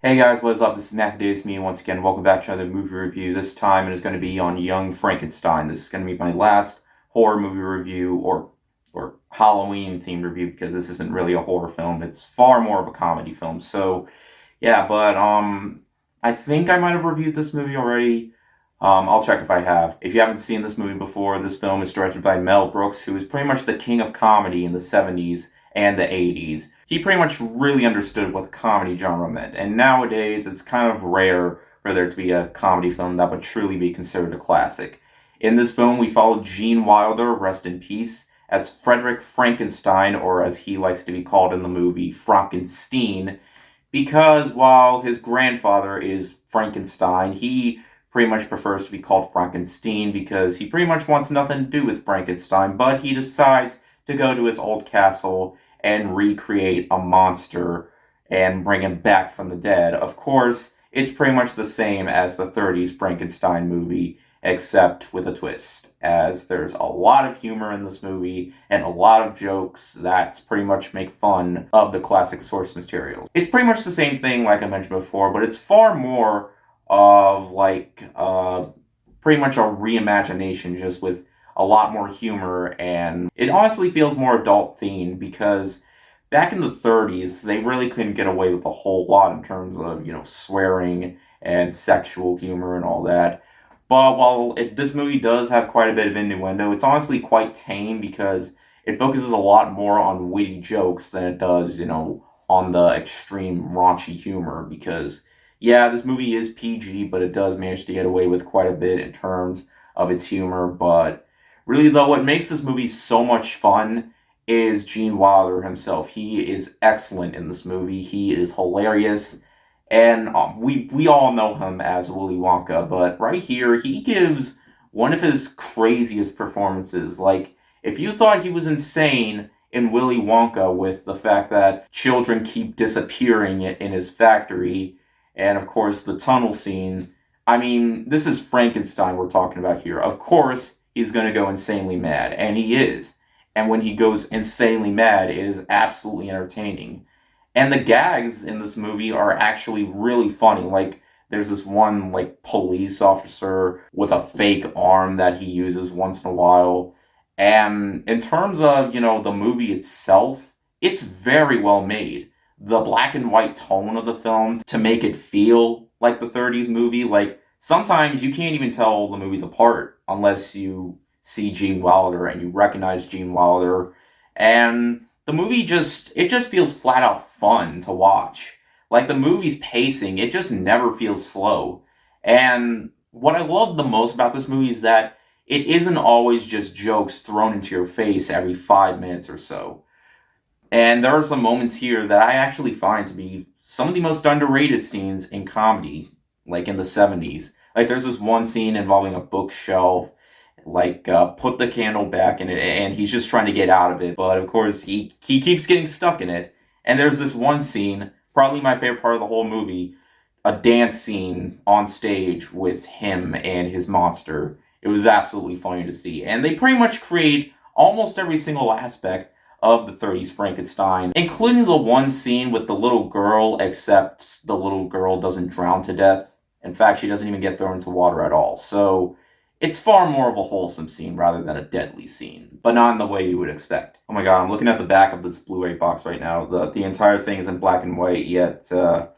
Hey guys, what is up? This is Matthew Davis, me once again. Welcome back to another movie review. This time it is going to be on Young Frankenstein. This is going to be my last horror movie review or Halloween themed review because this isn't really a horror film. It's far more of a comedy film. So yeah, but I think I might have reviewed this movie already. I'll check if I have. If you haven't seen this movie before, this film is directed by Mel Brooks, who is pretty much the king of comedy in the 70s and the 80s. He pretty much really understood what the comedy genre meant, and nowadays it's kind of rare for there to be a comedy film that would truly be considered a classic. In this film, we follow Gene Wilder, rest in peace, as Frederick Frankenstein, or as he likes to be called in the movie, Frankenstein, because while his grandfather is Frankenstein, he pretty much prefers to be called Frankenstein because he pretty much wants nothing to do with Frankenstein, but he decides to go to his old castle and recreate a monster and bring him back from the dead. Of course, it's pretty much the same as the 30s Frankenstein movie, except with a twist, as there's a lot of humor in this movie and a lot of jokes that pretty much make fun of the classic source materials. It's pretty much the same thing like I mentioned before, but it's far more of pretty much a reimagination just with a lot more humor, and it honestly feels more adult themed because back in the 30s they really couldn't get away with a whole lot in terms of swearing and sexual humor and all that. But while this movie does have quite a bit of innuendo, it's honestly quite tame because it focuses a lot more on witty jokes than it does on the extreme raunchy humor. Because yeah, this movie is PG, but it does manage to get away with quite a bit in terms of its humor. But really, though, what makes this movie so much fun is Gene Wilder himself. He is excellent in this movie. He is hilarious. And we all know him as Willy Wonka, but right here, he gives one of his craziest performances. Like, if you thought he was insane in Willy Wonka with the fact that children keep disappearing in his factory, and of course, the tunnel scene, I mean, this is Frankenstein we're talking about here. Of course, he's going to go insanely mad, and he is. And when he goes insanely mad, it is absolutely entertaining. And the gags in this movie are actually really funny. Like, there's this one, police officer with a fake arm that he uses once in a while. And in terms of, the movie itself, it's very well made. The black and white tone of the film to make it feel like the 30s movie, sometimes you can't even tell the movies apart unless you see Gene Wilder and you recognize Gene Wilder. And the movie just feels flat out fun to watch. Like, the movie's pacing, it just never feels slow. And what I love the most about this movie is that it isn't always just jokes thrown into your face every 5 minutes or so. And there are some moments here that I actually find to be some of the most underrated scenes in comedy, like in the 70s. Like, there's this one scene involving a bookshelf, put the candle back in it, and he's just trying to get out of it. But of course, he keeps getting stuck in it. And there's this one scene, probably my favorite part of the whole movie, a dance scene on stage with him and his monster. It was absolutely funny to see. And they pretty much create almost every single aspect of the 30s Frankenstein, including the one scene with the little girl, except the little girl doesn't drown to death. In fact, she doesn't even get thrown into water at all. So it's far more of a wholesome scene rather than a deadly scene, but not in the way you would expect. Oh my god, I'm looking at the back of this Blu-ray box right now. The entire thing is in black and white, yet the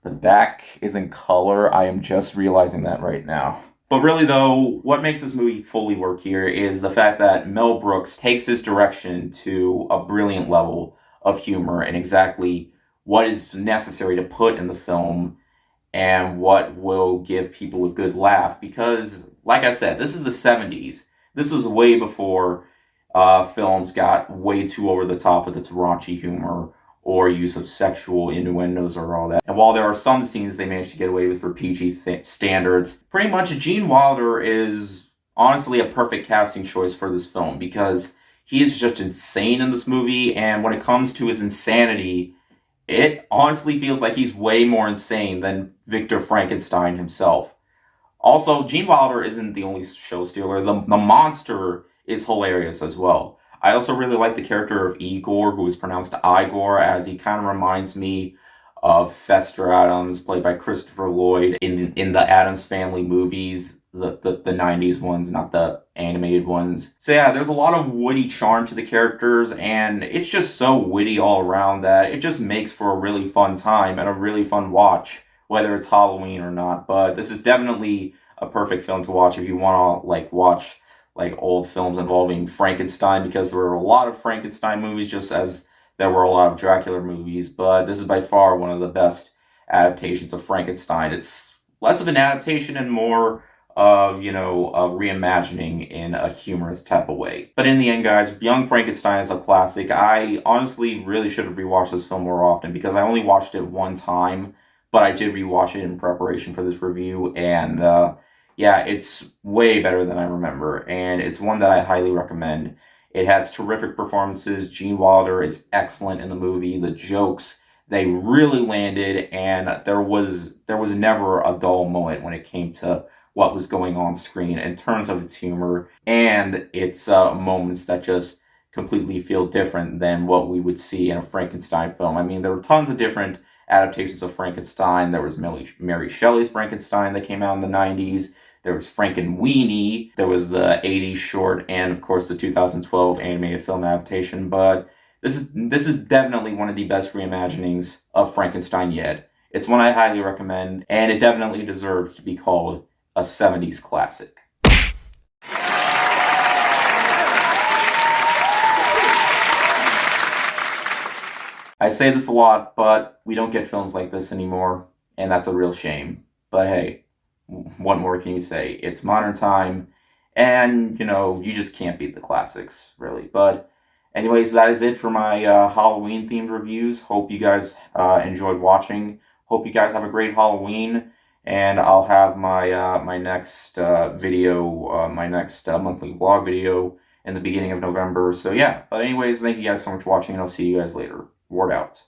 back is in color. I am just realizing that right now. But really, though, what makes this movie fully work here is the fact that Mel Brooks takes his direction to a brilliant level of humor and exactly what is necessary to put in the film and what will give people a good laugh. Because, like I said, this is the 70s. This was way before films got way too over the top with its raunchy humor or use of sexual innuendos or all that. And while there are some scenes they managed to get away with for PG standards, pretty much Gene Wilder is honestly a perfect casting choice for this film because he is just insane in this movie, and when it comes to his insanity, it honestly feels like he's way more insane than Victor Frankenstein himself. Also, Gene Wilder isn't the only show stealer. The monster is hilarious as well. I also really like the character of Igor, who is pronounced Igor, as he kind of reminds me of Fester Adams, played by Christopher Lloyd in the Addams Family movies, the 90s ones, not the animated ones. So yeah, there's a lot of witty charm to the characters, and it's just so witty all around that it just makes for a really fun time and a really fun watch, whether it's Halloween or not. But this is definitely a perfect film to watch if you want to like watch like old films involving Frankenstein, because there were a lot of Frankenstein movies just as there were a lot of Dracula movies, but this is by far one of the best adaptations of Frankenstein. It's less of an adaptation and more of, a reimagining in a humorous type of way. But in the end, guys, Young Frankenstein is a classic. I honestly really should have rewatched this film more often because I only watched it one time, but I did rewatch it in preparation for this review, and yeah, it's way better than I remember, and it's one that I highly recommend. It has terrific performances. Gene Wilder is excellent in the movie. The jokes, they really landed, and there was never a dull moment when it came to what was going on screen in terms of its humor and its moments that just completely feel different than what we would see in a Frankenstein film. I mean, there were tons of different adaptations of Frankenstein. There was Mary Shelley's Frankenstein that came out in the 90s. There was Frankenweenie. There was the 80s short, and of course the 2012 animated film adaptation. But this is definitely one of the best reimaginings of Frankenstein yet. It's one I highly recommend, and it definitely deserves to be called a 70s classic. I say this a lot, but we don't get films like this anymore, and that's a real shame. But hey, what more can you say? It's modern time, and you just can't beat the classics, really. But anyways, that is it for my Halloween themed reviews. Hope you guys enjoyed watching. Hope you guys have a great Halloween, and I'll have my next video, my next monthly vlog video in the beginning of November. So yeah, but anyways, thank you guys so much for watching, and I'll see you guys later. Ward out.